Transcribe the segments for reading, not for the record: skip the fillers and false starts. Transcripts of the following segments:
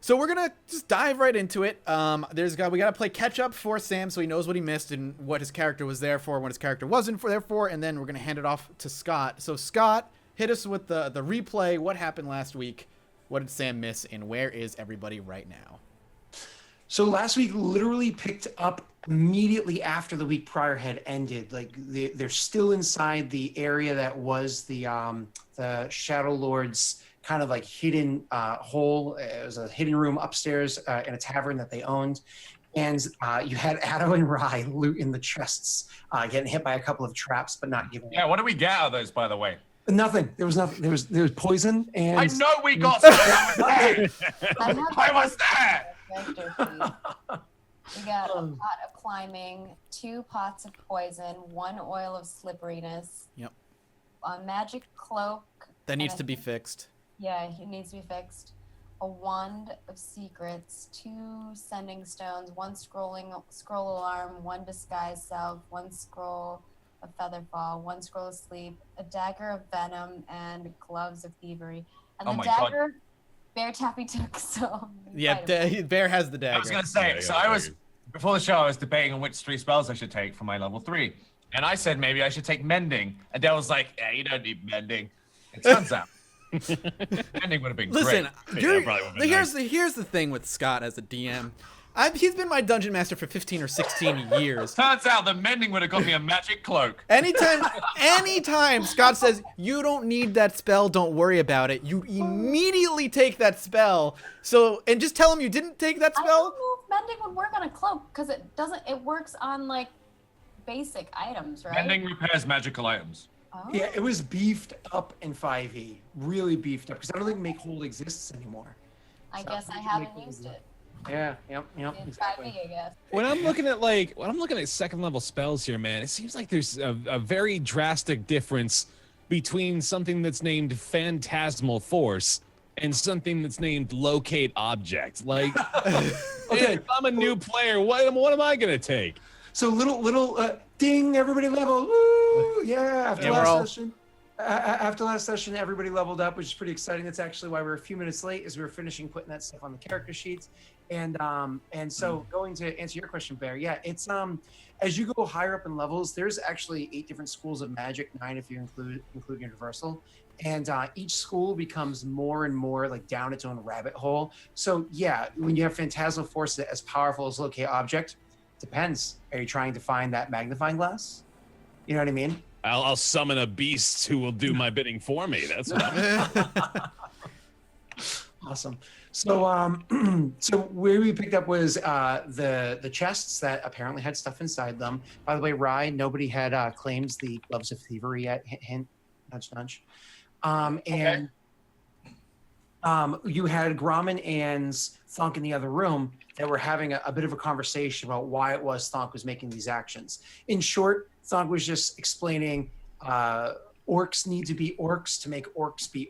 So we're gonna just dive right into it. We gotta play catch up for Sam so he knows what he missed and what his character was there for, and what his character wasn't there for, and then we're gonna hand it off to Scott. So Scott, hit us with the replay. What happened last week? What did Sam miss, and where is everybody right now? So last week literally picked up immediately after the week prior had ended. Like they're still inside the area that was the Shadow Lord's kind of like hidden hole. It was a hidden room upstairs in a tavern that they owned. And you had Addo and Rye looting the chests, getting hit by a couple of traps, but not giving. Yeah, what did we get out of those, by the way? Nothing. There was nothing. There was poison, and I know we got some. I was there. We got a pot of climbing, 2 pots of poison, 1 oil of slipperiness. Yep. A magic cloak. That needs to be fixed. Yeah, it needs to be fixed. A wand of secrets, 2 sending stones, 1 scroll alarm, 1 disguise self, 1 scroll of featherfall, 1 scroll of sleep, a dagger of venom, and gloves of thievery. And the dagger, Bear Tappy took. So yeah, Bear has the dagger. I was gonna say. I was before the show. I was debating on which 3 spells I should take for my level 3, and I said maybe I should take mending. And Dale was like, "Yeah, you don't need mending." It turns out. Mending would have been great. Listen, here's the thing with Scott as a DM. He's been my dungeon master for 15 or 16 years. Turns out the mending would have got me a magic cloak. Anytime Scott says, you don't need that spell, don't worry about it, you immediately take that spell. And just tell him you didn't take that spell. I don't know if mending would work on a cloak, because it works on like basic items, right? Mending repairs magical items. Oh. Yeah, it was beefed up in 5e, really beefed up, because I don't think Make Hold exists anymore. I guess I haven't used it. Yeah, yep, exactly. 5e, I guess. When I'm looking at second level spells here, man, it seems like there's a very drastic difference between something that's named Phantasmal Force and something that's named Locate Object. Like, okay, if I'm a new player, what am I gonna take? So little ding, everybody level. Woo! Yeah, after last session, everybody leveled up, which is pretty exciting. That's actually why we're a few minutes late, as we were finishing putting that stuff on the character sheets. And so going to answer your question, Bear, yeah, it's as you go higher up in levels, there's actually 8 different schools of magic, 9 if you include universal. And each school becomes more and more like down its own rabbit hole. So yeah, when you have Phantasmal Force as powerful as Locate Object, depends. Are you trying to find that magnifying glass? You know what I mean? I'll summon a beast who will do my bidding for me. That's what I'm Awesome. So so where we picked up was the chests that apparently had stuff inside them. By the way, Rye, nobody had claims the gloves of thievery yet. Hint, nudge, nudge. And you had Grommen and Thunk in the other room that were having a bit of a conversation about why it was Thunk was making these actions. In short, Thunk was just explaining orcs need to be orcs to make orcs be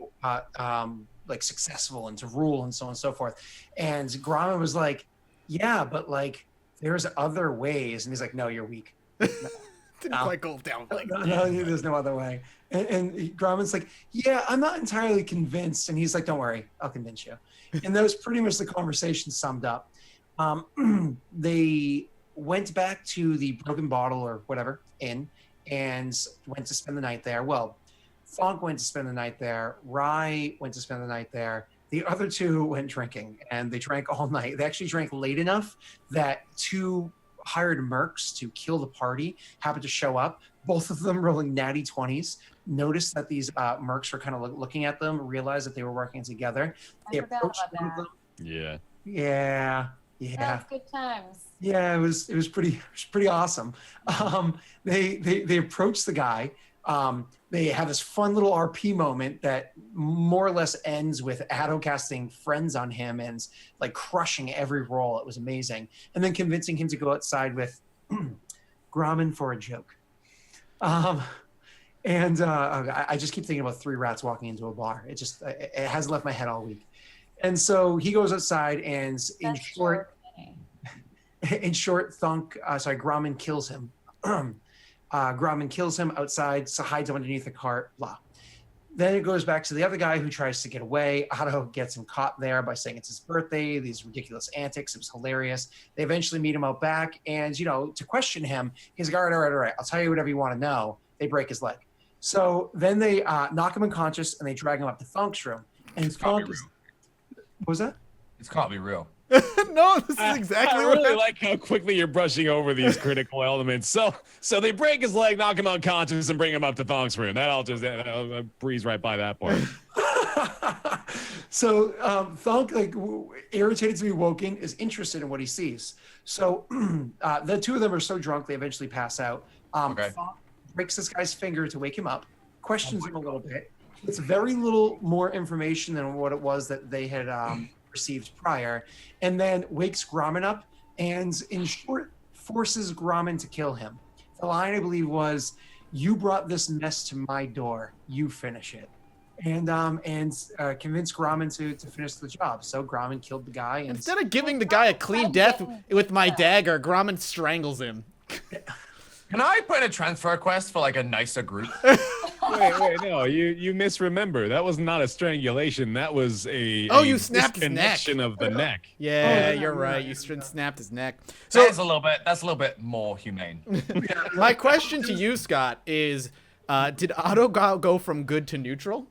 like successful and to rule and so on and so forth. And Grommen was like, yeah, but like there's other ways. And he's like, no, you're weak. Didn't quite go down. Like no, there's no other way. And Grommen's like, yeah, I'm not entirely convinced. And he's like, don't worry, I'll convince you. And that was pretty much the conversation summed up. They went back to the Broken Bottle or whatever inn and went to spend the night there. Well, Thonk went to spend the night there. Rye went to spend the night there. The other 2 went drinking, and they drank all night. They actually drank late enough that 2 hired mercs to kill the party happened to show up. Both of them rolling natty 20s. Noticed that these mercs were kind of looking at them, realized that they were working together. They approached one of them. Yeah. Yeah. That's good times. Yeah, it was pretty awesome. They approached the guy. They have this fun little RP moment that more or less ends with Addo casting friends on him and like crushing every roll. It was amazing. And then convincing him to go outside with Grommen for a joke. I just keep thinking about 3 rats walking into a bar. It hasn't left my head all week. And so he goes outside and in short, Grommen kills him. Grommen kills him outside, so hides him underneath the cart, blah. Then it goes back to the other guy who tries to get away. Otto gets him caught there by saying it's his birthday, these ridiculous antics. It was hilarious. They eventually meet him out back. And, to question him, he's like, all right. I'll tell you whatever you want to know. They break his leg. So then they knock him unconscious and they drag him up to Thunk's room. And Thunk is... What was that? It's can't be real. No, this is exactly I what really happened. like how quickly you're brushing over these critical elements. So they break his leg, knock him unconscious, and bring him up to Thonk's room. I'll breeze right by that part. So Thunk, irritated to be woken, is interested in what he sees. So the two of them are so drunk they eventually pass out. Okay. Thunk breaks this guy's finger to wake him up, questions him a little bit. It's very little more information than what it was that they had received prior, and then wakes Grommen up and, in short, forces Grommen to kill him. The line, I believe, was, "You brought this mess to my door. You finish it." And convinced Grommen to finish the job. So Grommen killed the guy. And Instead of giving the guy a clean death with my dagger, Grommen strangles him. Can I put in a transfer request for like a nicer group? Wait, no, you misremember. That was not a strangulation. That was a you snapped his neck. disconnection of the neck. Yeah, yeah, you're right. yeah, You yeah. snapped his neck. So So that's a little bit more humane. my question to you, Scott, is did Otto go from good to neutral?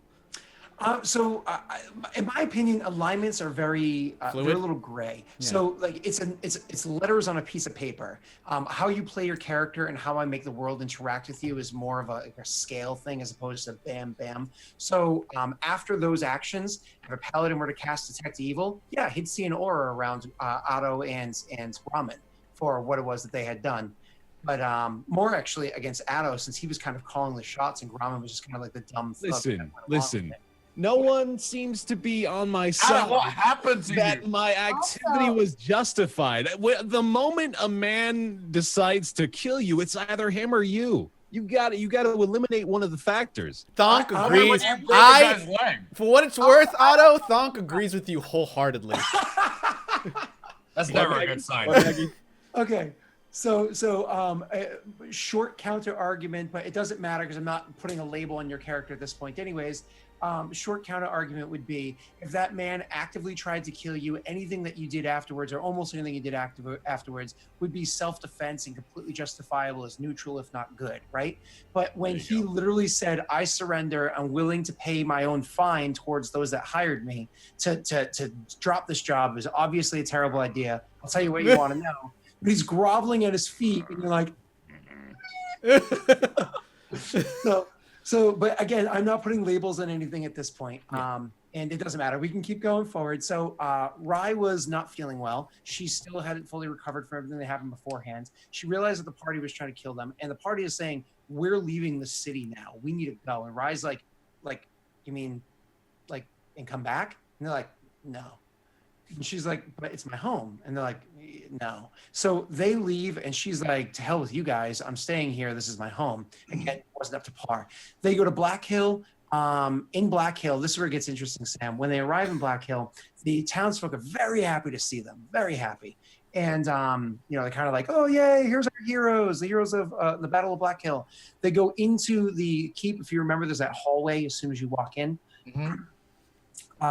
In my opinion, alignments are very they're a little gray. Yeah. So it's letters on a piece of paper. How you play your character and how I make the world interact with you is more of a scale thing as opposed to bam bam. So after those actions, if a paladin were to cast Detect Evil, yeah, he'd see an aura around Otto and Grommen for what it was that they had done. But more actually against Otto, since he was kind of calling the shots and Grommen was just kind of like the dumb thug that went along Listen. with it. No one seems to be on my side. Adam, what happened to That you? my activity Also- was justified. The moment a man decides to kill you, it's either him or you. You got to eliminate one of the factors. Thonk I- agrees. You broke the guy's leg. For what it's worth, Otto, Thonk agrees with you wholeheartedly. That's never a good sign. Okay, so a short counter argument, but it doesn't matter because I'm not putting a label on your character at this point anyways. Short counter argument would be, if that man actively tried to kill you, anything that you did afterwards, or almost anything you did afterwards, would be self-defense and completely justifiable as neutral, if not good, right? But when he literally said, "I surrender, I'm willing to pay my own fine towards those that hired me to drop this job," is obviously a terrible idea. I'll tell you what you want to know. But he's groveling at his feet, and you're like, but again, I'm not putting labels on anything at this point. And it doesn't matter. We can keep going forward. So Rye was not feeling well. She still hadn't fully recovered from everything that happened beforehand. She realized that the party was trying to kill them. And the party is saying, "We're leaving the city now. We need to go." And Rye's like, "You mean and come back?" And they're like, "No." And she's like, "But it's my home." And they're like, "No." So they leave, and she's like, "To hell with you guys. I'm staying here. This is my home." Again, it wasn't up to par. They go to Black Hill. In Black Hill, this is where it gets interesting, Sam. When they arrive in Black Hill, the townsfolk are very happy to see them. Very happy. And, they're kind of like, "Oh, yay, here's our heroes, the heroes of the Battle of Black Hill." They go into the keep. If you remember, there's that hallway as soon as you walk in. Mhm.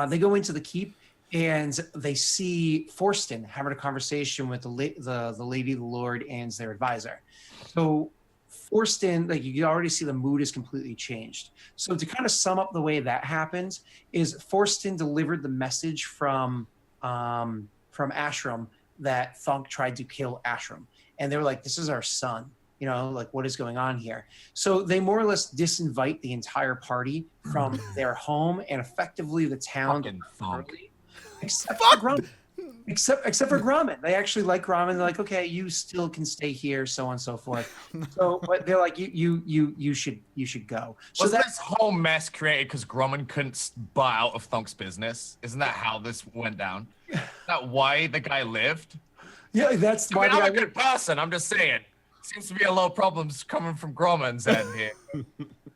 They go into the keep. And they see Forston having a conversation with the lady, the Lord, and their advisor. So Forston, you already see the mood is completely changed. So to kind of sum up the way that happened is Forston delivered the message from Ashram that Thunk tried to kill Ashram. And they were like, "This is our son. What is going on here?" So they more or less disinvite the entire party from their home and effectively the town. Fucking Thunk. Except for Grommen. Except for Grommen. They actually like Grommen. They're like, "Okay, you still can stay here," so on and so forth. So, but they're like, you should go. So Was that's this whole mess created because Grommen couldn't buy out of Thunk's business? Isn't that how this went down? Is that why the guy lived? yeah, that's I why mean, I'm a they good person. I'm just saying. Seems to be a lot of problems coming from Grommen's end here.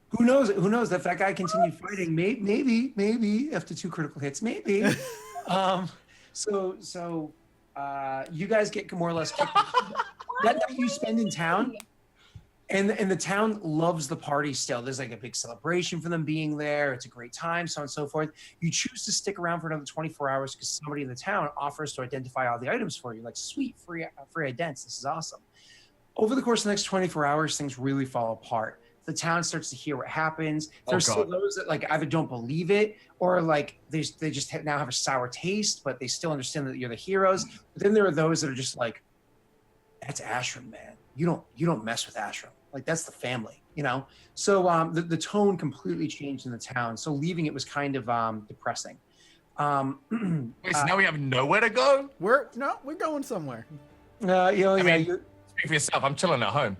Who knows? Who knows if that guy continued fighting? Maybe after 2 critical hits, maybe. So you guys get more or less kicked. That night you spend in town. And the town loves the party still. There's like a big celebration for them being there. It's a great time, so on and so forth. You choose to stick around for another 24 hours because somebody in the town offers to identify all the items for you. Like, sweet, free idents. This is awesome. Over the course of the next 24 hours, things really fall apart. The town starts to hear what happens. There's still those that like either don't believe it or like they just now have a sour taste, but they still understand that you're the heroes. But then there are those that are just like, that's Ashram, man. You don't mess with Ashram. Like, that's the family, you know? So the tone completely changed in the town. So leaving it was kind of depressing. Wait, so now we have nowhere to go? We're going somewhere. Speak for yourself. I'm chilling at home.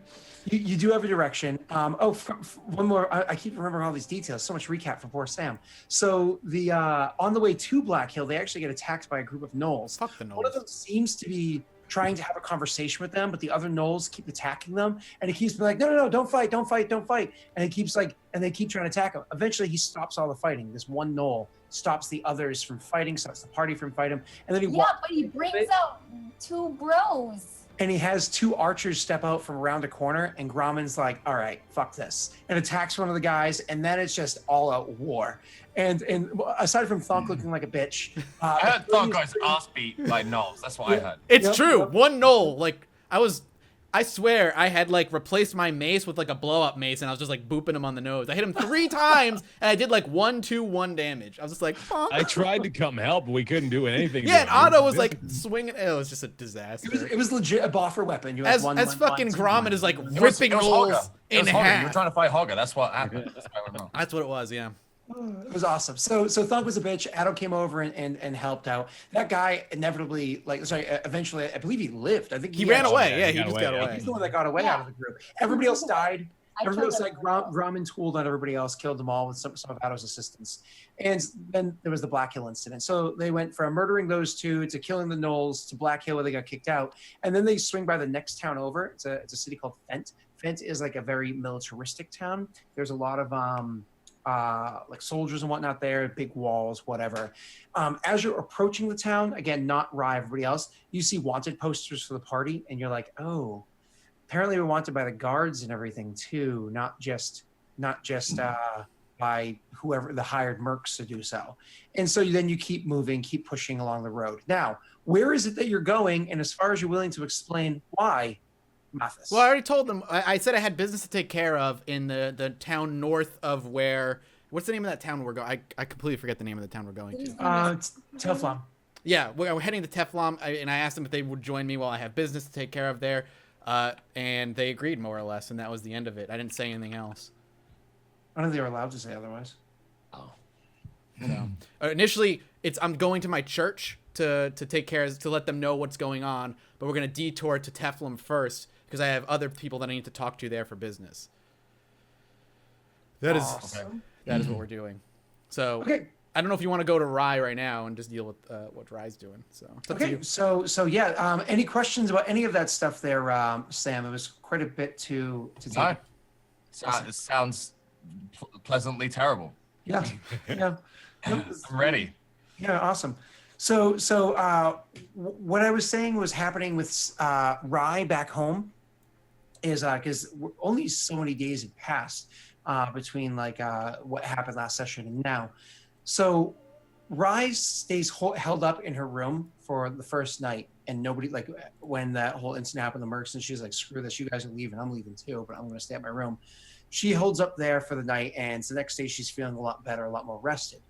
You do have a direction. One more. I keep remembering all these details. So much recap for poor Sam. So the on the way to Black Hill, they actually get attacked by a group of gnolls. Fuck the gnolls. One of them seems to be trying to have a conversation with them, but the other gnolls keep attacking them, and he keeps being like, no, don't fight, and he keeps like, and they keep trying to attack him. Eventually, he stops all the fighting. This one gnoll stops the others from fighting, stops the party from fighting, and then he brings out two bros. And he has two archers step out from around a corner, and Grauman's like, all right, fuck this, and attacks one of the guys, and then it's just all out war. And aside from Thonk looking like a bitch, I heard Thonk got his ass beat by gnolls. That's what I heard. It's true. One gnoll, like I swear I had like replaced my mace with like a blow up mace, and I was just like booping him on the nose. I hit him 3 times, and I did like 1-2-1 damage. I was just like, fuck. I tried to come help, but we couldn't do anything. Yeah, and Otto was like swinging. It was just a disaster. It was legit a boffer weapon. You as fucking Grauman is like ripping gnolls in half. You were trying to fight Hogger. That's what happened. That's what it was. Yeah. It was awesome. So Thunk was a bitch. Addo came over and helped out. That guy inevitably, eventually, I believe he lived. I think he ran away. Yeah, he just got away. He's the one that got away out of the group. Everybody else died. Everybody else, like, Grauman tooled on everybody else, killed them all with some of Addo's assistance. And then there was the Black Hill incident. So they went from murdering those two to killing the gnolls to Black Hill where they got kicked out. And then they swing by the next town over. It's a city called Fent. Fent is like a very militaristic town. There's a lot of like soldiers and whatnot there, big walls, whatever. As you're approaching the town, again, not Rye, everybody else, you see wanted posters for the party, and you're like, oh, apparently we're wanted by the guards and everything too, not just by whoever the hired mercs to do so. And so then you keep moving, keep pushing along the road. Now, where is it that you're going? And as far as you're willing to explain why, Mathis. Well, I already told them. I said I had business to take care of in the town north of where. What's the name of that town we're going? I completely forget the name of the town we're going to. It's Teflon. Yeah, we're heading to Teflon, and I asked them if they would join me while I have business to take care of there, and they agreed more or less, and that was the end of it. I didn't say anything else. I don't think they were allowed to say otherwise. Oh. So initially, I'm going to my church to take care of, to let them know what's going on, but we're gonna detour to Teflon first because I have other people that I need to talk to there for business. That is awesome. That is what we're doing. So okay. I don't know if you want to go to Rye right now and just deal with what Rye's doing. So it's up to you. So yeah. Any questions about any of that stuff there, Sam? It was quite a bit to take. It sounds pleasantly terrible. Yeah. Yeah. I'm ready. Yeah. Awesome. So what I was saying was happening with Rye back home is because only so many days had passed between like what happened last session and now. So Rye stays held up in her room for the first night, and nobody, like when that whole incident happened, the mercs, and she's like, screw this, you guys are leaving, I'm leaving too, but I'm going to stay at my room. She holds up there for the night, and the next day she's feeling a lot better, a lot more rested.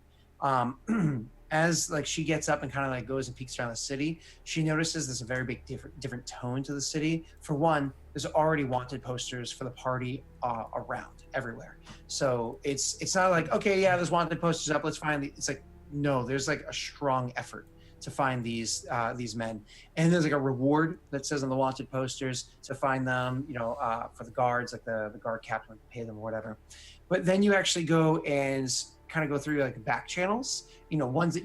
As like she gets up and kind of like goes and peeks around the city, she notices there's a very big different tone to the city. For one, there's already wanted posters for the party around everywhere. So it's not like, okay, yeah, there's wanted posters up, let's find it's like, no, there's like a strong effort to find these men, and there's like a reward that says on the wanted posters to find them, for the guards, like the guard captain would pay them or whatever. But then you actually go and kind of go through like back channels, ones that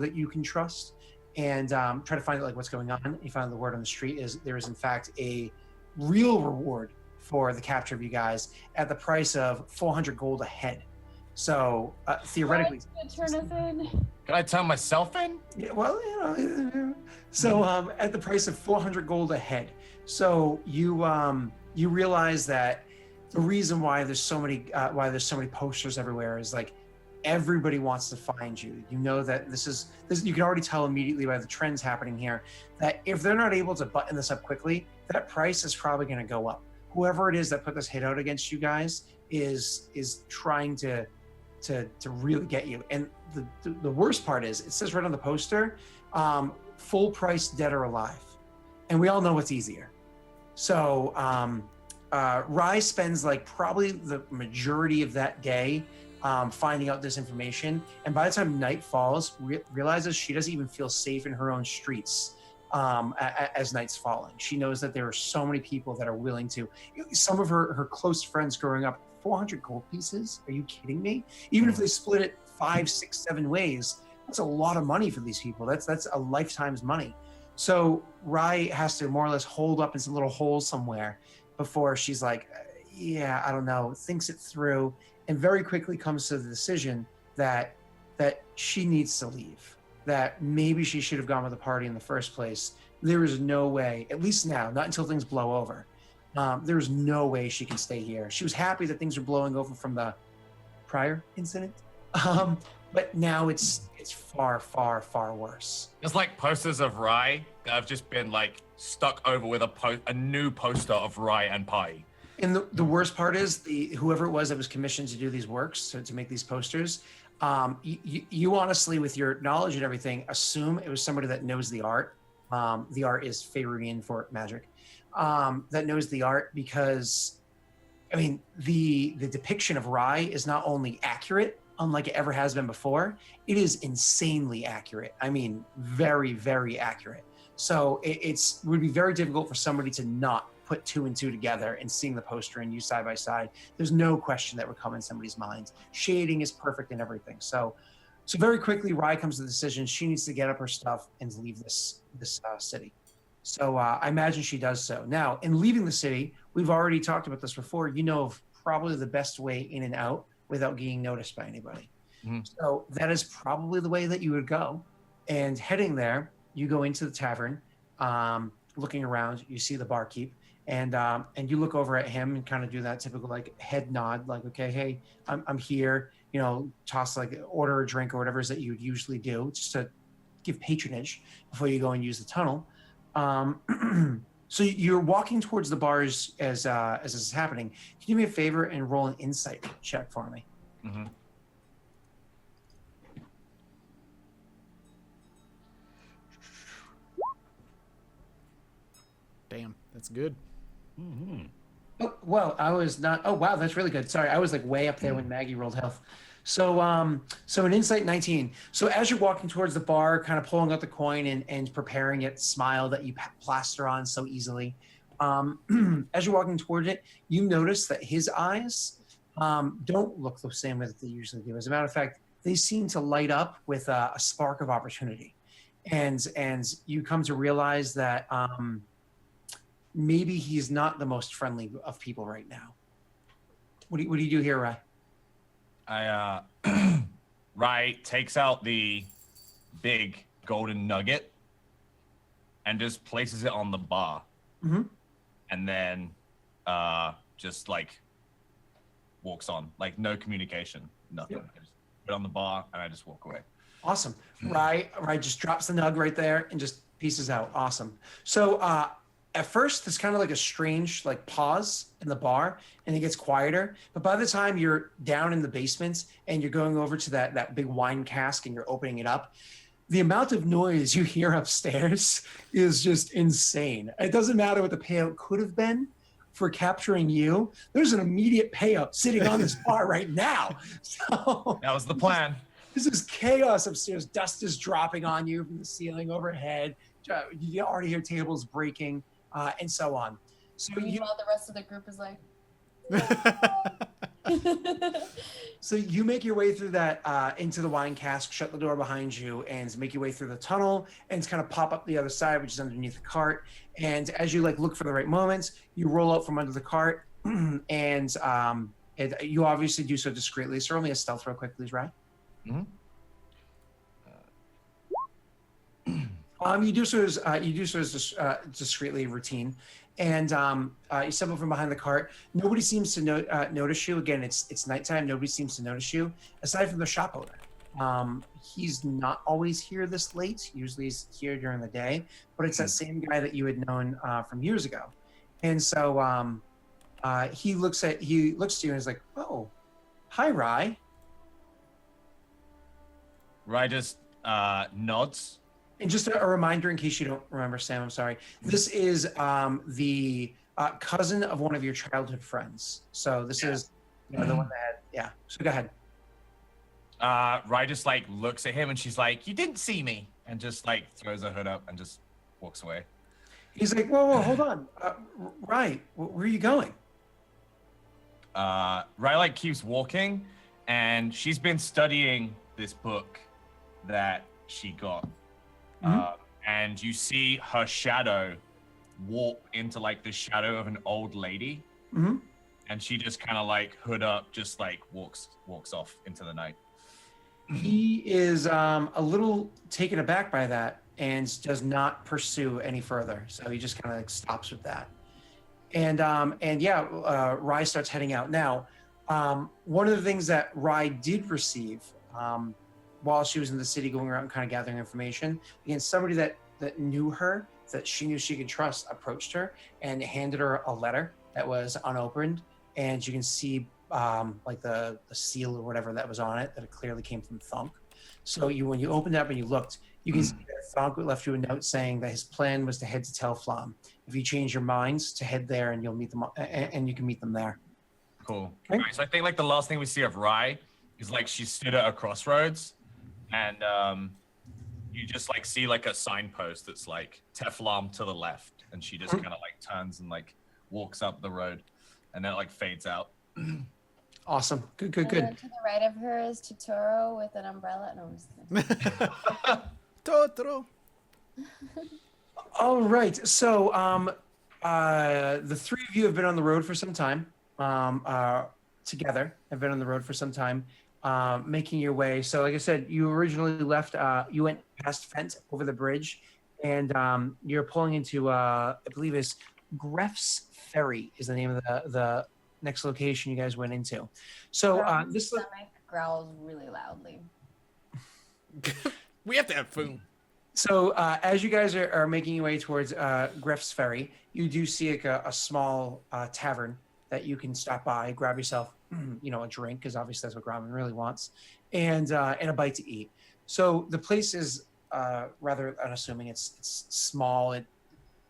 that you can trust, and try to find out like what's going on. You find the word on the street is there is in fact a real reward for the capture of you guys at the price of 400 gold a head. So theoretically, turn us in. Can I turn myself in? Yeah, well, so at the price of 400 gold a head. So you realize that the reason why there's so many posters everywhere is like everybody wants to find you. You know that this you can already tell immediately by the trends happening here that if they're not able to button this up quickly, that price is probably going to go up. Whoever it is that put this hit out against you guys is trying to really get you. And the worst part is it says right on the poster, full price, dead or alive. And we all know what's easier. So Rye spends like probably the majority of that day finding out this information. And by the time night falls, realizes she doesn't even feel safe in her own streets as night's falling. She knows that there are so many people that are willing to, some of her close friends growing up, 400 gold pieces? Are you kidding me? Even if they split it 5, 6, 7 ways, that's a lot of money for these people. That's a lifetime's money. So Rye has to more or less hold up in some little hole somewhere before she's like, yeah, I don't know, thinks it through, and very quickly comes to the decision that she needs to leave, that maybe she should have gone with the party in the first place. There is no way, at least now, not until things blow over, there's no way she can stay here. She was happy that things were blowing over from the prior incident, but now it's far, far, far worse. There's like posters of Rye that have just been like stuck over with a new poster of Rye and Pai. And the worst part is whoever it was that was commissioned to do these works, to make these posters, you honestly, with your knowledge and everything, assume it was somebody that knows the art. The art is Faerunian for magic. That knows the art, because I mean the depiction of Rye is not only accurate, unlike it ever has been before, it is insanely accurate. I mean, very, very accurate. So it would be very difficult for somebody to not put 2 and 2 together and seeing the poster and you side by side. There's no question that would come in somebody's mind. Shading is perfect and everything. So very quickly, Rye comes to the decision she needs to get up her stuff and leave this city. So I imagine she does so. Now, in leaving the city, we've already talked about this before. You know of probably the best way in and out without getting noticed by anybody. Mm-hmm. So that is probably the way that you would go. And heading there, you go into the tavern, looking around, you see the barkeep, and you look over at him and kind of do that typical like head nod, like, okay, hey, I'm here, you know, toss like order a drink or whatever it is that you would usually do, just to give patronage before you go and use the tunnel. So you're walking towards the bars as this is happening. Can you do me a favor and roll an insight check for me? Mm-hmm. Damn, that's good. Mm-hmm. Oh, well, I was not. Oh, wow, that's really good. Sorry, I was like way up there when Maggie rolled health. So an insight 19. So as you're walking towards the bar, kind of pulling out the coin and preparing it, smile that you plaster on so easily. As you're walking towards it, you notice that his eyes don't look the same way that they usually do. As a matter of fact, they seem to light up with a spark of opportunity. And you come to realize that maybe he's not the most friendly of people right now. What do you do here, Rye? Rye takes out the big golden nugget and just places it on the bar. Mm-hmm. And then just like walks on, like no communication, nothing. Yep. I just put it on the bar and I just walk away. Awesome. Rye just drops the nug right there and just pieces out. Awesome. So at first, there's kind of like a strange like pause in the bar, and it gets quieter. But by the time you're down in the basement and you're going over to that big wine cask and you're opening it up, the amount of noise you hear upstairs is just insane. It doesn't matter what the payout could have been for capturing you. There's an immediate payout sitting on this bar right now. So that was the plan. This is chaos upstairs. Dust is dropping on you from the ceiling overhead. You already hear tables breaking. And so on. So meanwhile, the rest of the group is like. So you make your way through that into the wine cask, shut the door behind you, and make your way through the tunnel, and kind of pop up the other side, which is underneath the cart. And as you like look for the right moments, you roll out from under the cart, and you obviously do so discreetly. So roll me a stealth real quick, please, Ryan. Mm-hmm. You do so as discreetly routine, and you step up from behind the cart. Nobody seems to notice you. Again, it's nighttime. Nobody seems to notice you, aside from the shop owner. He's not always here this late. Usually he's here during the day, but it's that same guy that you had known from years ago. And so he looks to you and is like, "Oh, hi, Rye." Rye just nods. And just a reminder, in case you don't remember, Sam, I'm sorry. This is the cousin of one of your childhood friends. So this is the one that had, yeah. So go ahead. Rye just like looks at him and she's like, "You didn't see me," and just like throws her hood up and just walks away. He's like, whoa, hold on. Rye, where are you going? Rye like keeps walking, and she's been studying this book that she got. And you see her shadow warp into like the shadow of an old lady, and she just kind of like hood up, just like walks off into the night. He is a little taken aback by that and does not pursue any further. So he just kind of like stops with that. And Rye starts heading out. Now, one of the things that Rye did receive while she was in the city going around and kind of gathering information, again, somebody that knew her, that she knew she could trust, approached her and handed her a letter that was unopened. And you can see like the seal or whatever that was on it, that it clearly came from Thunk. So when you opened it up and you looked, you can see that Thunk left you a note saying that his plan was to head to Telflam. If you change your minds, to head there and you'll meet them, and you can meet them there. Cool. Okay. Right, so I think like the last thing we see of Rye is like she stood at a crossroads, and you just like see like a signpost that's like Teflon to the left, and she just kind of like turns and like walks up the road, and then it like fades out. Awesome. Good. And then to the right of her is Totoro with an umbrella. No, I'm just kidding. Totoro. All right. So the three of you have been on the road for some time. Together have been on the road for some time, making your way. So like I said, you originally left, you went past Fent over the bridge, and you're pulling into, I believe is Greff's Ferry is the name of the next location you guys went into. So this stomach growls really loudly. We have to have food. So as you guys are making your way towards Greff's Ferry, you do see like a small tavern that you can stop by, grab yourself, a drink, because obviously that's what Gromman really wants, and a bite to eat. So the place is rather unassuming. It's small. It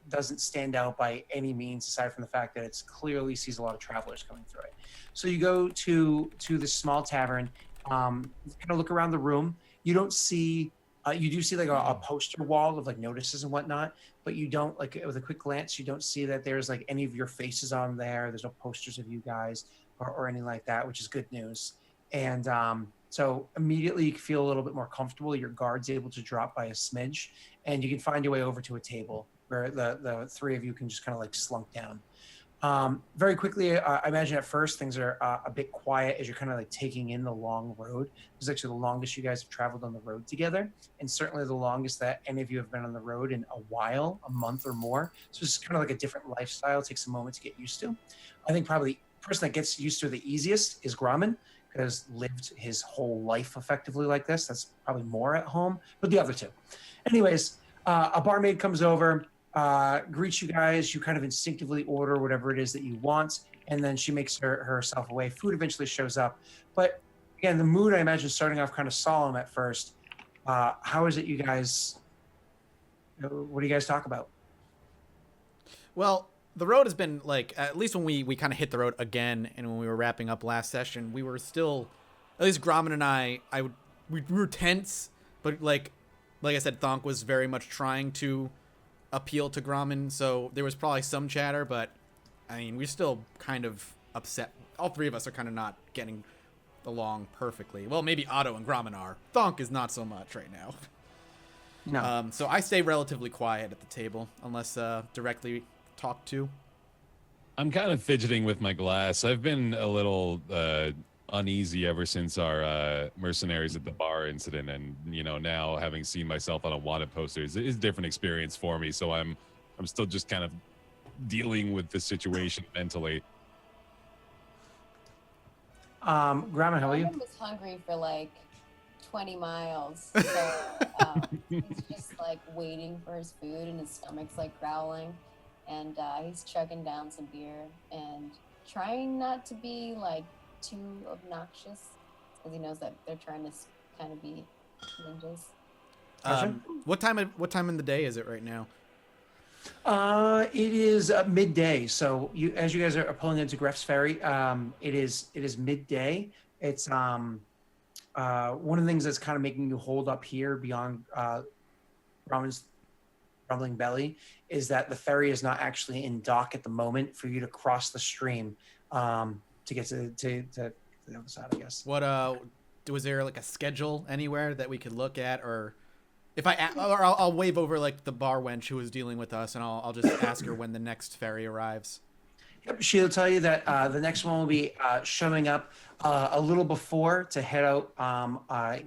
doesn't stand out by any means, aside from the fact that it clearly sees a lot of travelers coming through it. So you go to this small tavern, kind of look around the room. You don't see. You do see like a poster wall of like notices and whatnot, but you don't, like with a quick glance, you don't see that there's like any of your faces on there. There's no posters of you guys or anything like that, which is good news. And so immediately you feel a little bit more comfortable. Your guard's able to drop by a smidge, and you can find your way over to a table where the three of you can just kind of like slunk down. Very quickly, I imagine at first things are a bit quiet as you're kind of like taking in the long road. This is actually the longest you guys have traveled on the road together, and certainly the longest that any of you have been on the road in a while, a month or more. So it's kind of like a different lifestyle. It takes a moment to get used to. I think probably the person that gets used to the easiest is Gromman, because lived his whole life effectively like this. That's probably more at home, but the other two. Anyways, a barmaid comes over, greets you guys. You kind of instinctively order whatever it is that you want, and then she makes herself away. Food eventually shows up, but again, the mood, I imagine, starting off kind of solemn at first. How is it, you guys? What do you guys talk about? Well, the road has been like, at least when we kind of hit the road again, and when we were wrapping up last session, we were still, at least Gromman and we were tense, but like I said, Thonk was very much trying to appeal to Gromman, so there was probably some chatter, but I mean, we're still kind of upset. All three of us are kind of not getting along perfectly. Well, maybe Otto and Gromman are. Thonk is not so much right now. No. So I stay relatively quiet at the table, unless directly talked to. I'm kind of fidgeting with my glass. I've been a little uneasy ever since our mercenaries at the bar incident, and now having seen myself on a wanted poster is a different experience for me. So I'm still just kind of dealing with the situation mentally. Grandma, how are you? Brandon was hungry for like 20 miles, so he's just like waiting for his food, and his stomach's like growling, and he's chugging down some beer and trying not to be like too obnoxious, because he knows that they're trying to kind of be ninjas. What time in the day is it right now? It is midday. So as you guys are pulling into Greff's Ferry, it is midday. It's one of the things that's kind of making you hold up here beyond Ramen's rumbling belly is that the ferry is not actually in dock at the moment for you to cross the stream to get to the other side, I guess. What was there like a schedule anywhere that we could look at, or if I'll wave over like the bar wench who was dealing with us, and I'll just ask her when the next ferry arrives. Yep, she'll tell you that the next one will be showing up a little before to head out,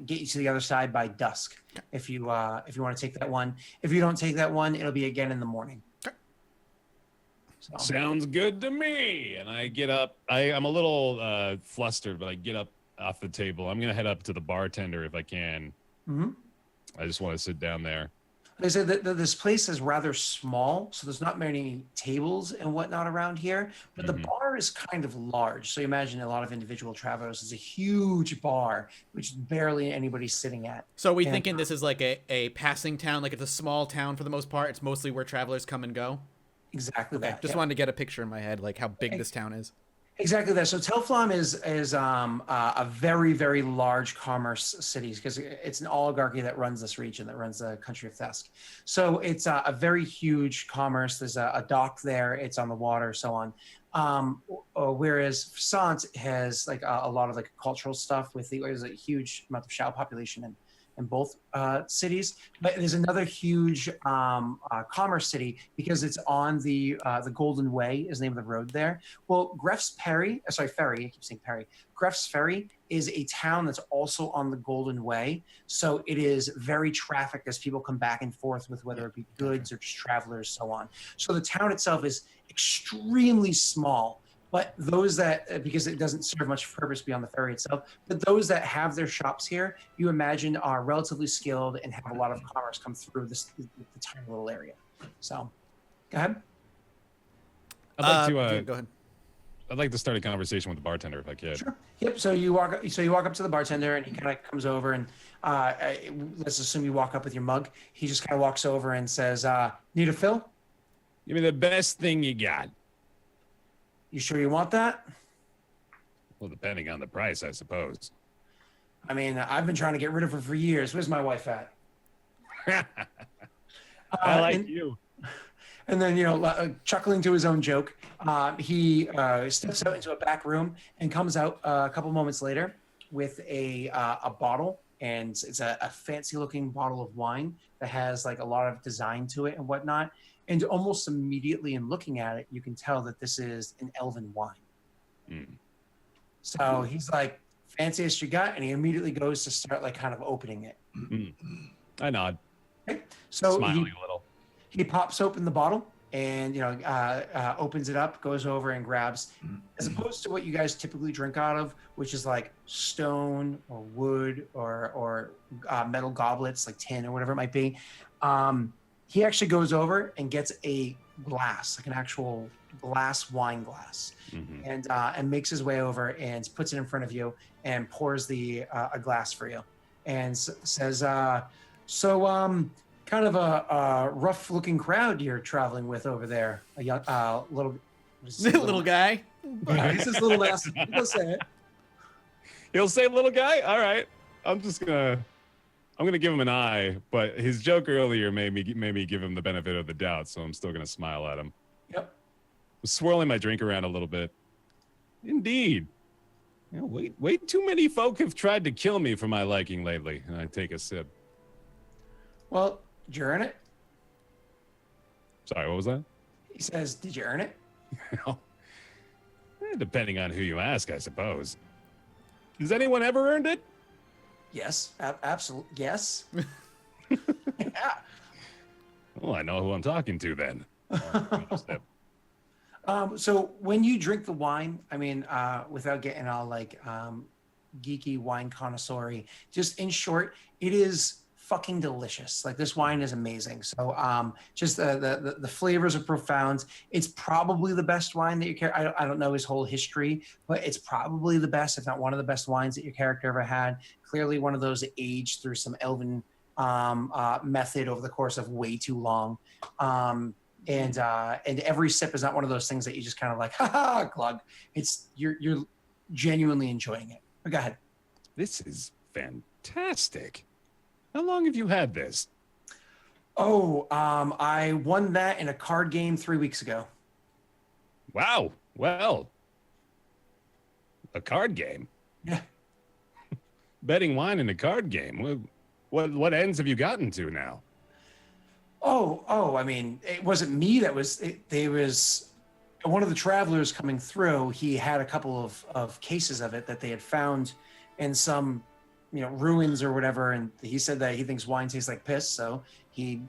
get you to the other side by dusk. If you want to take that one. If you don't take that one, it'll be again in the morning. Okay. So. Sounds good to me. And I get up. I'm a little flustered, but I get up off the table. I'm gonna head up to the bartender if I can. Mm-hmm. I just want to sit down there. They said that this place is rather small, so there's not many tables and whatnot around here, but the bar is kind of large. So you imagine a lot of individual travelers. It's a huge bar, which barely anybody's sitting at. So are we thinking this is like a passing town, like it's a small town for the most part? It's mostly where travelers come and go? Exactly Okay, that. just wanted to get a picture in my head, like how big this town is. Exactly that. So Telflon is a very, very large commerce city because it's an oligarchy that runs this region, that runs the country of Thesk. So it's a very huge commerce. There's a dock there. It's on the water, so on. Whereas Sant has like a lot of like cultural stuff there's a huge amount of Shao population in both cities, but there's another huge commerce city because it's on the Golden Way is the name of the road there. Well, Ferry, I keep saying Perry. Greff's Ferry is a town that's also on the Golden Way, so it is very trafficked as people come back and forth with whether it be goods or just travelers, so on. So the town itself is extremely small. But those that, because it doesn't serve much purpose beyond the ferry itself, but those that have their shops here, you imagine are relatively skilled and have a lot of commerce come through the tiny little area. So, go ahead. I'd like to go ahead. I'd like to start a conversation with the bartender if I could. Sure. Yep. So you walk up to the bartender, and he kind of comes over, and let's assume you walk up with your mug. He just kind of walks over and says, "Need a fill? Give me the best thing you got." You sure you want that? Well, depending on the price, I suppose. I mean, I've been trying to get rid of her for years. Where's my wife at? I like you. And then, chuckling to his own joke, he steps out into a back room and comes out a couple moments later with a bottle, and it's a fancy-looking bottle of wine that has like a lot of design to it and whatnot. And almost immediately in looking at it, you can tell that this is an elven wine. Mm. So he's like, fanciest you got? And he immediately goes to start like kind of opening it. Mm. I nod. Okay. So smiling a little. He pops open the bottle and, opens it up, goes over and grabs, as opposed to what you guys typically drink out of, which is like stone or wood or metal goblets, like tin or whatever it might be. He actually goes over and gets a glass, like an actual wine glass, and makes his way over and puts it in front of you and pours a glass for you, and says, kind of a rough-looking crowd you're traveling with over there. A young, little guy. He says little ass. He'll say it. He'll say little guy? All right. I'm gonna give him an eye, but his joke earlier made me give him the benefit of the doubt, so I'm still gonna smile at him. Yep. I'm swirling my drink around a little bit. Indeed. Way too many folk have tried to kill me for my liking lately. And I take a sip. Well, did you earn it? Sorry, what was that? He says, did you earn it? Depending on who you ask, I suppose. Has anyone ever earned it? Yes, absolutely. Yes. Yeah. Well, I know who I'm talking to then. So when you drink the wine, I mean, without getting all like geeky wine connoisseur, just in short, it is fucking delicious. Like this wine is amazing. So just the flavors are profound. It's probably the best wine that I don't know his whole history, but it's probably the best, if not one of the best wines that your character ever had. Clearly one of those that aged through some elven method over the course of way too long. And every sip is not one of those things that you just kind of like, ha glug. It's you're genuinely enjoying it. But go ahead. This is fantastic. How long have you had this? Oh, I won that in a card game 3 weeks ago. Wow. Well, a card game. Yeah. Betting wine in a card game. What ends have you gotten to now? Oh, I mean, it wasn't me that was, there was one of the travelers coming through. He had a couple of cases of it that they had found in some, ruins or whatever. And he said that he thinks wine tastes like piss. So he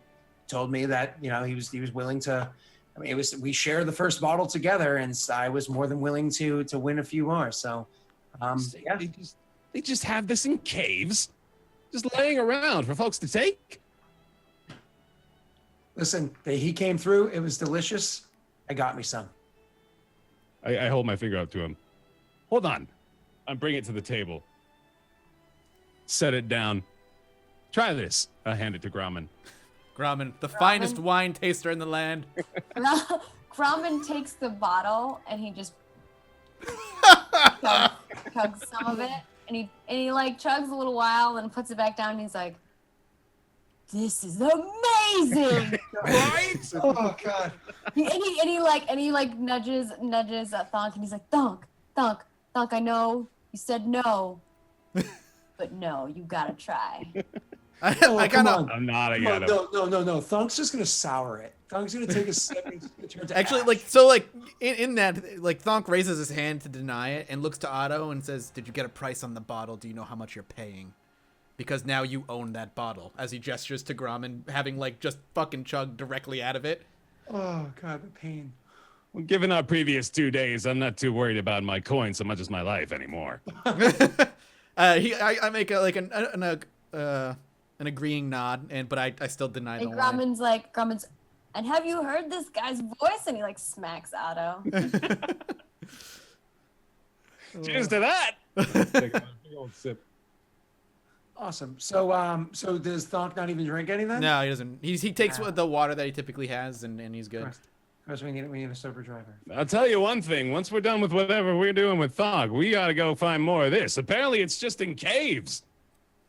told me that, he was willing to, I mean, we shared the first bottle together and I was more than willing to win a few more. So, yeah. They just have this in caves, just laying around for folks to take. Listen, he came through. It was delicious. I got me some. I hold my finger up to him. Hold on. I bring it to the table. Set it down. Try this. I hand it to Grauman. Grauman, the finest wine taster in the land. Grauman takes the bottle and he just chugs some of it, and he like chugs a little while and puts it back down. And he's like, "This is amazing!" Right? Oh god. And he nudges Thonk, and he's like, Thonk, I know you said no, but no, you gotta try. I kind of. I'm nodding at him. No. Thunk's just gonna sour it. Thunk's gonna take a sip and turn to Actually, ash. in that, Thonk raises his hand to deny it and looks to Otto and says, "Did you get a price on the bottle? Do you know how much you're paying? Because now you own that bottle." As he gestures to Grauman, having just fucking chugged directly out of it. Oh god, the pain. Well, given our previous 2 days, I'm not too worried about my coin so much as my life anymore. I make an agreeing nod, but I still deny the wine. Grauman's, and have you heard this guy's voice? And he smacks Otto. Cheers to that. Take a big old sip. Awesome. So does Thonk not even drink anything? No, he doesn't. He takes the water that he typically has, and he's good. Of course, we need a sober driver. I'll tell you one thing. Once we're done with whatever we're doing with Thonk, we gotta go find more of this. Apparently, it's just in caves.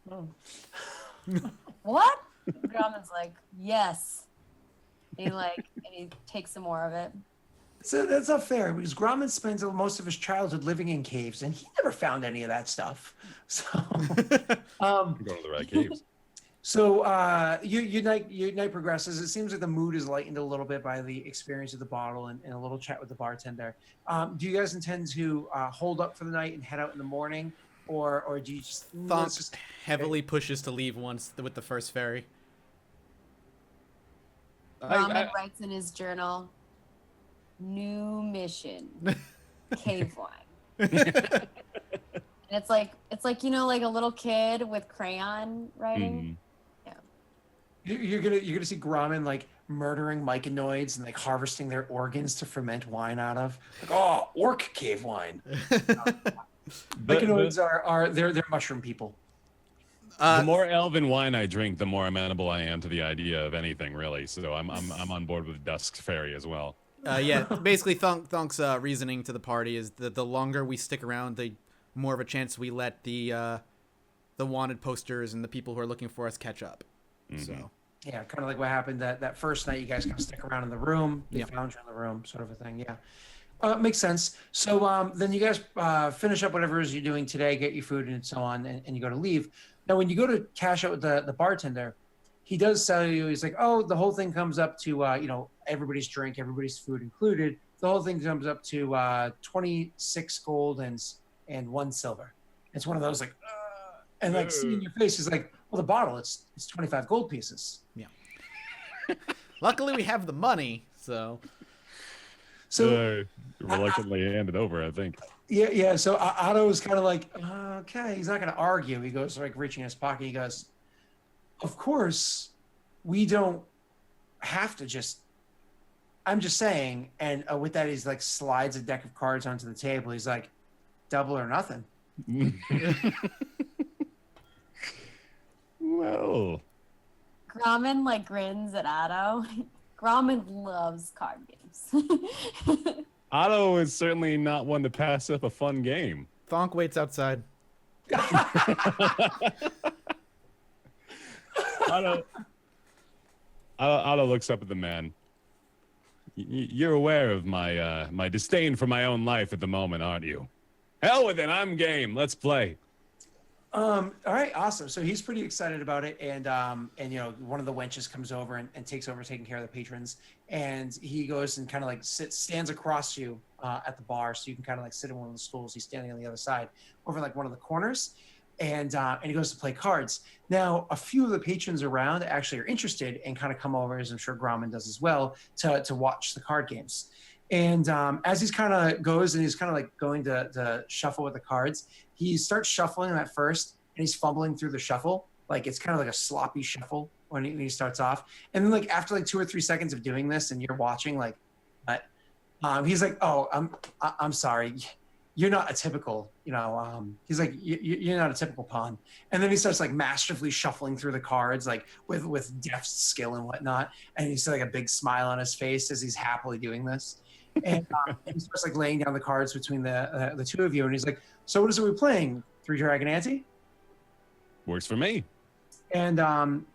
Oh. What? Grauman's like, yes. And he takes some more of it. So that's not fair because Grauman spends most of his childhood living in caves, and he never found any of that stuff. So, Going to the right caves. So your night progresses. It seems like the mood is lightened a little bit by the experience of the bottle and a little chat with the bartender. Do you guys intend to hold up for the night and head out in the morning, or do you just? Thonk heavily pushes to leave once with the first ferry. Grauman writes in his journal, "New mission, cave wine." And it's like a little kid with crayon writing. Mm-hmm. You're gonna see Grauman murdering myconoids and harvesting their organs to ferment wine out of. Orc cave wine. Myconoids are they're mushroom people. The more elven wine I drink, the more amenable I am to the idea of anything, really. So I'm on board with Dusk's Fairy as well. Yeah, basically Thonk's reasoning to the party is that the longer we stick around, the more of a chance we let the wanted posters and the people who are looking for us catch up. Mm-hmm. So yeah, kind of like what happened that first night. You guys kind of stick around in the room. They found you in the room, sort of a thing. Yeah. Makes sense. So then you guys finish up whatever it is you're doing today, get your food and so on, and you go to leave. Now, when you go to cash out with the bartender, he does tell you, he's like, oh, the whole thing comes up to, everybody's drink, everybody's food included. The whole thing comes up to 26 gold and 1 silver. It's one of those like, and like seeing your face is like, well, the bottle, it's 25 gold pieces. Yeah. Luckily, we have the money, so. So reluctantly hand it over, I think. Yeah. So Otto is kind of like, okay, he's not going to argue. He goes like reaching in his pocket. He goes, of course, we don't have to just. I'm just saying, and with that, he's like slides a deck of cards onto the table. He's like, double or nothing. Well, Grommen like grins at Otto. Grommen loves card games. Otto is certainly not one to pass up a fun game. Thonk waits outside. Otto looks up at the man. You're aware of my disdain for my own life at the moment, aren't you? Hell with it, I'm game. Let's play. All right, awesome. So he's pretty excited about it, and you know, one of the wenches comes over and takes over taking care of the patrons, and he goes and kind of like stands across you at the bar, so you can kind of like sit in one of the stools. He's standing on the other side, over like one of the corners, and he goes to play cards. Now, a few of the patrons around actually are interested and kind of come over, as I'm sure Grommen does as well, to watch the card games. And as he's kind of goes and he's kind of like going to shuffle with the cards, he starts shuffling at first and he's fumbling through the shuffle. Like it's kind of like a sloppy shuffle when he starts off. And then like after like 2 or 3 seconds of doing this and you're watching like, he's like, oh, I'm sorry. You're not a typical, you know, he's like, you're not a typical pawn. And then he starts like masterfully shuffling through the cards, like with deft skill and whatnot. And he's like a big smile on his face as he's happily doing this. And he starts like laying down the cards between the two of you. And he's like, so what is it we're playing? 3 Dragon Ante? Works for me. And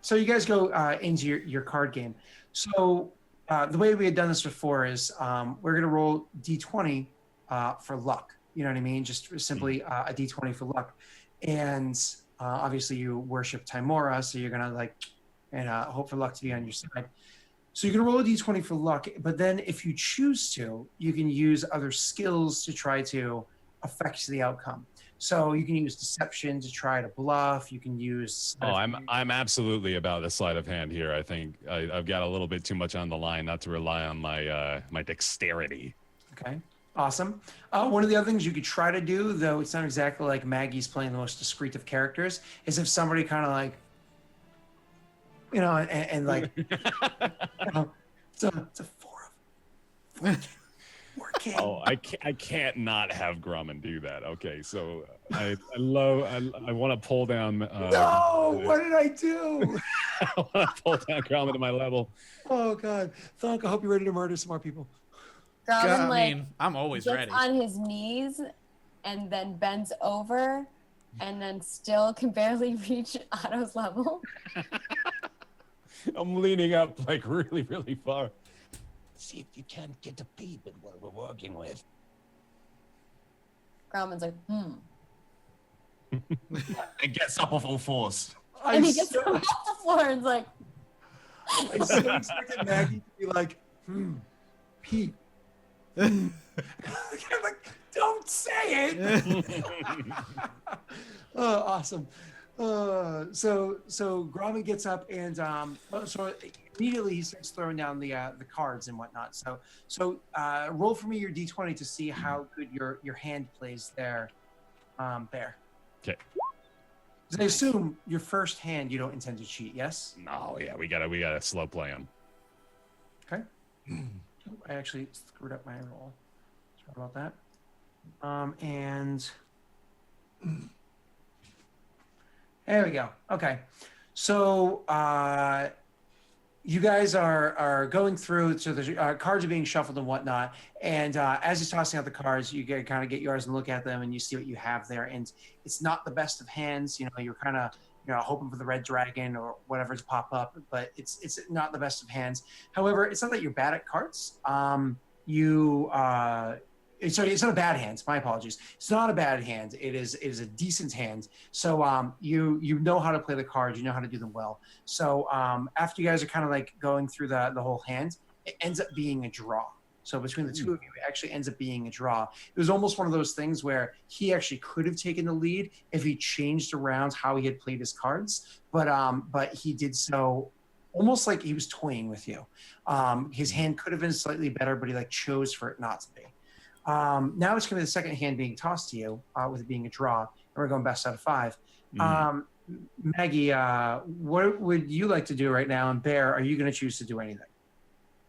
so you guys go into your card game. So the way we had done this before is we're going to roll D20 for luck. You know what I mean? Just simply a D20 for luck. And obviously you worship Timora, so you're going to like, and hope for luck to be on your side. So you can roll a D20 for luck, but then if you choose to, you can use other skills to try to affect the outcome. So you can use deception to try to bluff. You can use. I'm absolutely about a sleight of hand here. I think I've got a little bit too much on the line not to rely on my dexterity. Okay, awesome. One of the other things you could try to do, though it's not exactly like Maggie's playing the most discreet of characters, is if somebody kind of like, you know, and like, you know, it's a 4 king. Oh, I can't not have Grommen do that. Okay, so I want to pull down. No, what did I do? I want to pull down Grommen to my level. Oh God, Thonk, I hope you're ready to murder some more people. Grommen, I mean, I'm always gets ready. on his knees and then bends over and then still can barely reach Otto's level. I'm leaning up like really, really far. See if you can't get a peep at what we're working with. Grommen's like, It gets up off all fours. And he gets off the floor and is like, I so expected Maggie to be like, Pete. I'm like, don't say it. Oh, awesome. So Grommen gets up and so immediately he starts throwing down the cards and whatnot. So roll for me your D20 to see how good your hand plays there, Bear. Okay. I assume your first hand you don't intend to cheat, yes? No, yeah, we gotta slow play him. Okay. I actually screwed up my roll. Sorry about that. And there we go. Okay. So you guys are going through, so the cards are being shuffled and whatnot. And as he's tossing out the cards, you kind of get yours and look at them and you see what you have there. And it's not the best of hands. You know, you're kind of, you know, hoping for the red dragon or whatever to pop up, but it's not the best of hands. However, it's not that you're bad at cards. Sorry, it's not a bad hand. My apologies. It's not a bad hand. It is a decent hand. So you know how to play the cards. You know how to do them well. So after you guys are kind of like going through the whole hand, it ends up being a draw. So between the two of you, it actually ends up being a draw. It was almost one of those things where he actually could have taken the lead if he changed around how he had played his cards, but he did so almost like he was toying with you. His hand could have been slightly better, but he chose for it not to be. Now it's going to be the second hand being tossed to you, with it being a draw, and we're going best out of 5. Maggie, what would you like to do right now? And Bear, are you going to choose to do anything?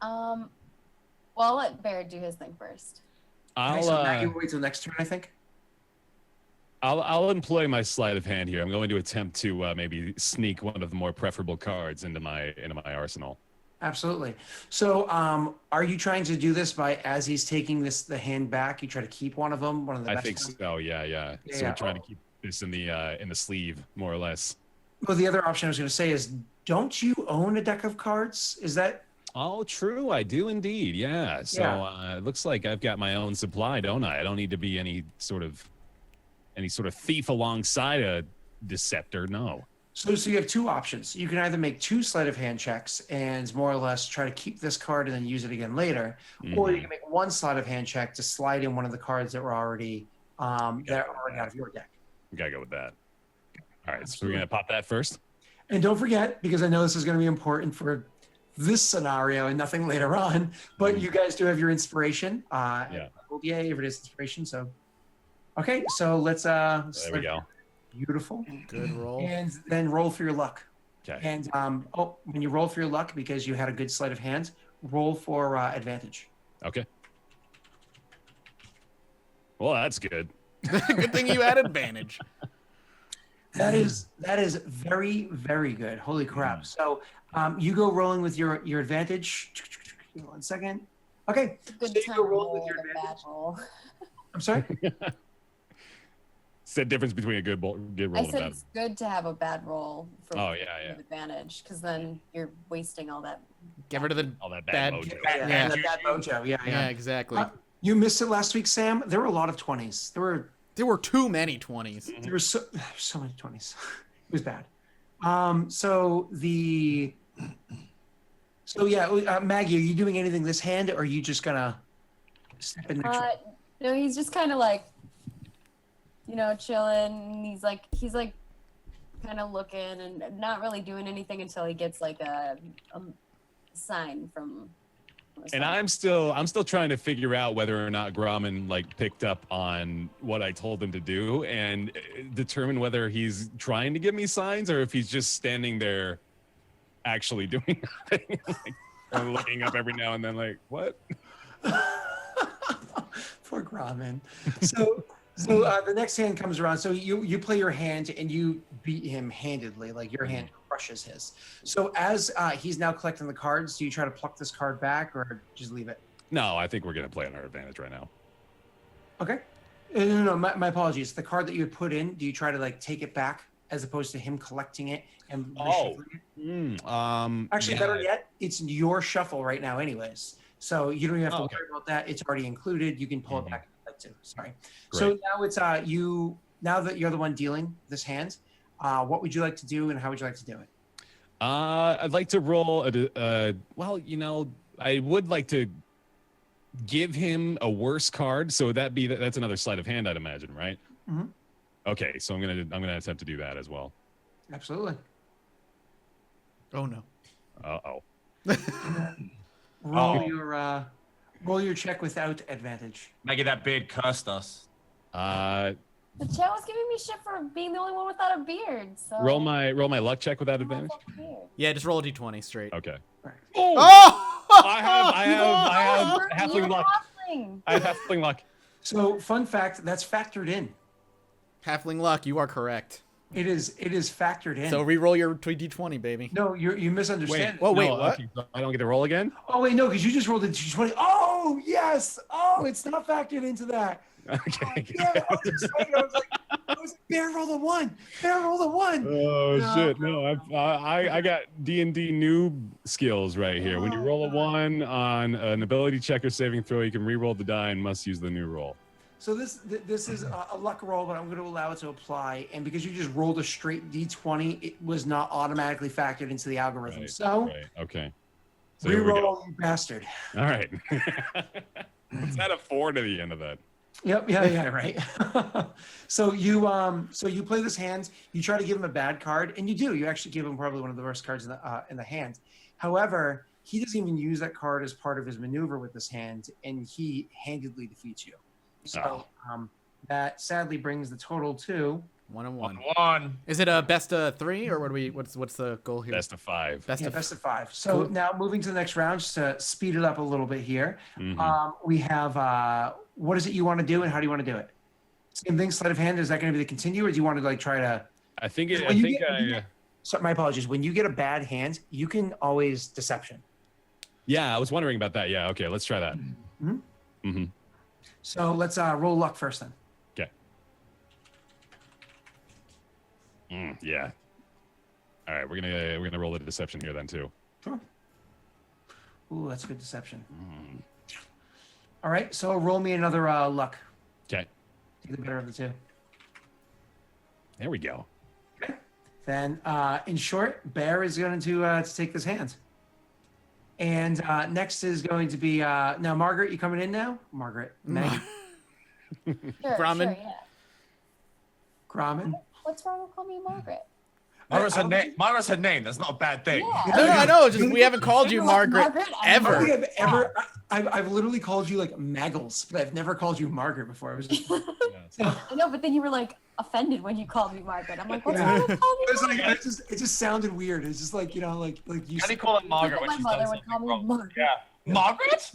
Well, I'll let Bear do his thing first. Maggie will wait till next turn, I think. I'll employ my sleight of hand here. I'm going to attempt to maybe sneak one of the more preferable cards into my arsenal. Absolutely. So, are you trying to do this by, as he's taking the hand back, you try to keep one of them, one of the best? I think so. Yeah. So we're trying to keep this in the sleeve, more or less. Well, the other option I was going to say is, don't you own a deck of cards? Is that? Oh, true. I do indeed. Yeah. So it looks like I've got my own supply, don't I? I don't need to be any sort of thief alongside a deceptor. No. So you have two options. You can either make 2 sleight of hand checks and more or less try to keep this card and then use it again later, or you can make 1 sleight of hand check to slide in one of the cards that were already out of your deck. We gotta go with that. All right. So we're gonna pop that first. And don't forget, because I know this is going to be important for this scenario and nothing later on, but you guys do have your inspiration. Yay, if it is inspiration. So, okay, so let's. There we go. Beautiful. Good roll. And then roll for your luck. Okay. And when you roll for your luck, because you had a good sleight of hand, roll for advantage. Okay. Well, that's good. Good thing you had advantage. That is very, very good. Holy crap. So you go rolling with your advantage. 1 second. Okay. Good So you time go to roll roll with your a bad advantage. roll. I'm sorry? It's the difference between a good roll I and a said bad. it's good to have a bad roll for Oh, yeah. advantage, because then you're wasting all that. Get rid of the All that bad mojo. Yeah. The bad mojo. Yeah. Yeah, exactly. You missed it last week, Sam. There were a lot of 20s. There were too many 20s. There were so many 20s. It was bad. Maggie, are you doing anything this hand, or are you just gonna step in next round? No, he's just kind of like, chilling. He's like kind of looking and not really doing anything until he gets like a sign from. And I'm still trying to figure out whether or not Grauman picked up on what I told him to do and determine whether he's trying to give me signs or if he's just standing there actually doing nothing. Or looking up every now and then what? Poor Grauman. So the next hand comes around. So you play your hand and you beat him handedly, your hand crushes his. So as he's now collecting the cards, do you try to pluck this card back or just leave it? No, I think we're gonna play on our advantage right now. Okay. No, my apologies. The card that you had put in, do you try to take it back as opposed to him collecting it and reshuffling it? Actually, better yet, it's your shuffle right now anyways. So you don't even have to worry about that. It's already included. You can pull it back if you'd like to. Sorry. Great. So now it's you. Now that you're the one dealing this hand, what would you like to do and how would you like to do it? I'd like to roll I would like to give him a worse card. So would that's another sleight of hand, I'd imagine, right? Mm-hmm. Okay, so I'm gonna attempt to do that as well. Absolutely. Oh no. Roll your check without advantage. Maggie, that beard cursed us. The chat was giving me shit for being the only one without a beard. So roll my luck check without advantage. Yeah, just roll a d20 straight. Okay. Right. Oh! I have halfling luck. I have halfling luck. So, fun fact, that's factored in. Halfling luck, you are correct. It is factored in. So re-roll your d20, baby. No, you misunderstand. Wait, no, what? Okay, so I don't get to roll again? Oh wait, no, because you just rolled a d20. Oh yes. Oh, it's not factored into that. Okay. Yeah, I was excited. I was like, Bear roll the 1. Bear roll the 1. Oh shit! No, I got D&D noob skills right here. When you roll a 1 on an ability check or saving throw, you can re-roll the die and must use the new roll. So this is a luck roll, but I'm going to allow it to apply. And because you just rolled a straight d20, it was not automatically factored into the algorithm. Right, so right, okay. So here we go. Reroll, you bastard. All right. Let's add a 4 to the end of that. Yep. Yeah. Right. So you play this hand. You try to give him a bad card, and you do. You actually give him probably one of the worst cards in the hand. However, he doesn't even use that card as part of his maneuver with this hand, and he handedly defeats you. So that sadly brings the total to 1-1. 1-1. Is it a best of 3 or what's the goal here? Best of 5. best of 5. So now moving to the next round, just to speed it up a little bit here. We have what is it you want to do, and how do you want to do it? Same thing, sleight of hand. Is that going to be the continue, or do you want to like try to? I think So my apologies. When you get a bad hand, you can always deception. Yeah, I was wondering about that. Yeah, okay, let's try that. So let's roll luck first then. Okay. Yeah. All right, we're gonna roll a deception here then too. Sure. Ooh, that's a good deception. All right, so roll me another luck. Okay. Take the better of the two. There we go. Okay. Then, in short, Bear is going to take this hand. And next is going to be now Margaret. You coming in now, Margaret? Maggie. Sure, Grommen? sure, yeah. Grommen. What's wrong with calling me Margaret? Myra's her name. Myra's her name. That's not a bad thing. Yeah. No, I know. Just we haven't called you Margaret I don't ever. think I've literally called you like Maggles, but I've never called you Margaret before. I was just. I know, but then you were like offended when you called me Margaret. I'm like, what's wrong with calling me It was like Margaret? it just sounded weird. It's just like you you. How do you call it Margaret when My she's mother done would call something me wrong? Margaret. Yeah. Margaret?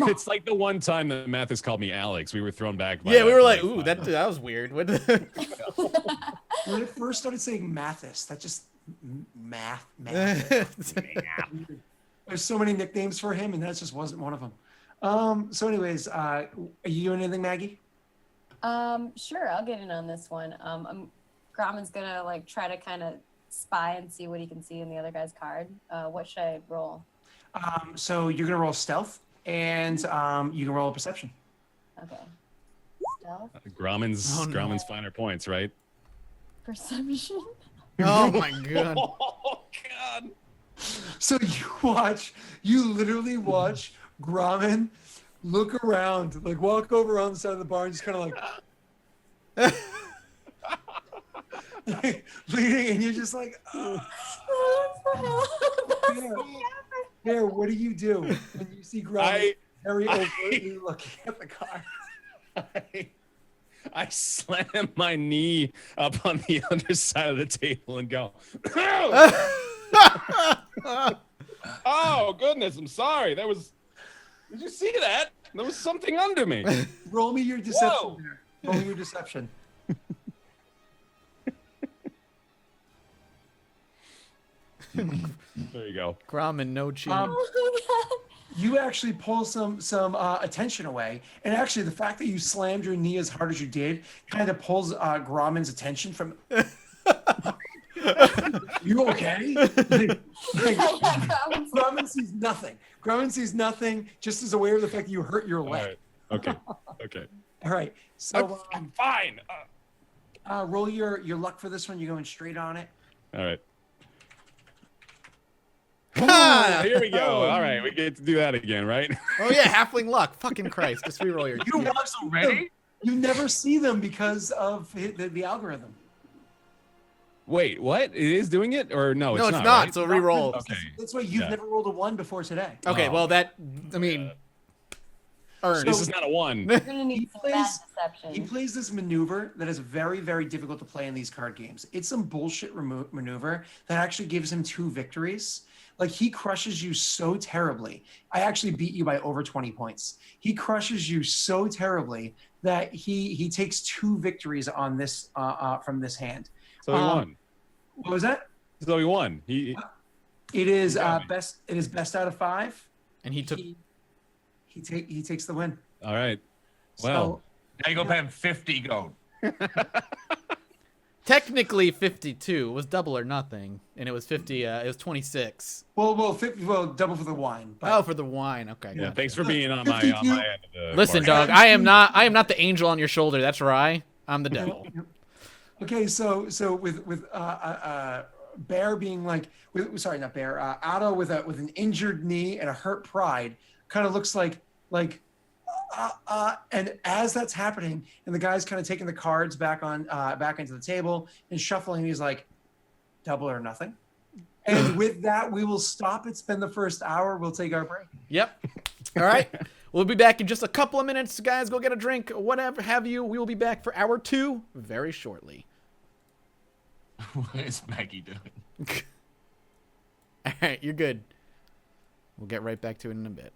It's like the one time that Mathis called me Alex. We were thrown back. By Yeah, we that were like, for ooh, that was weird. What? When it first started saying Mathis, that just math. There's so many nicknames for him, and that just wasn't one of them. So, anyways, are you doing anything, Maggie? Sure, I'll get in on this one. Grommen's gonna like try to kind of spy and see what he can see in the other guy's card. What should I roll? So you're gonna roll stealth, and you can roll a perception. Okay. Stealth, Grommen's finer points, right? perception. Oh my god. Oh God! So you literally watch Grommen look around, like walk over on the side of the bar, and just kind of like leaning, and you're just like, Bear, what do you do when you see Grommen very overtly looking at the car? I slam my knee up on the underside of the table and go, oh goodness, I'm sorry. Did you see that? There was something under me. Roll me your deception. Whoa. There. Roll me your deception. There you go. Grommen, no cheat. You actually pull some attention away, and actually the fact that you slammed your knee as hard as you did kind of pulls Grommen's attention from. You okay? Grommen sees nothing. Grommen sees nothing. Just is aware of the fact that you hurt your leg. All right. Okay. All right. So I'm fine. roll your luck for this one. You're going straight on it. All right. Ah! Here we go. All right, we get to do that again, right? Oh yeah, halfling luck. Fucking Christ. Just reroll your. You lost already? You never see them because of the algorithm. Wait, what? It is doing it, or no? No, it's not. Right? So reroll. Okay. That's why you've never rolled a 1 before today. Okay, Oh. well that. I mean. Earned. This is not a 1. You're gonna need some bad He deception. plays this maneuver that is very, very difficult to play in these card games. It's some bullshit maneuver that actually gives him 2 victories. Like, he crushes you so terribly. I actually beat you by over 20 points. He crushes you so terribly that he takes 2 victories on this from this hand. So he won. What was that? So he won. He It is got me. best. It is best out of 5. And he took. He takes the win. all right. So, Well, Now you go pay him 50 gold. Technically 52. It was double or nothing, and it was 50. It was 26. well, double for the wine. But Oh, for the wine. Okay. yeah. gotcha. Thanks for being on my end of the. Listen, bargain. dog. I am not the angel on your shoulder. That's Rye. I'm the devil. Okay, so with Bear being like, sorry, not Bear. Otto with an injured knee and a hurt pride, kind of looks like and as that's happening, and the guy's kind of taking the cards back into the table and shuffling, he's like, double or nothing. And with that, we will stop it. Spend the first hour. We'll take our break. Yep. All right. We'll be back in just a couple of minutes, guys. Go get a drink, whatever have you. We will be back for hour 2 very shortly. What is Maggie doing? All right, you're good. We'll get right back to it in a bit.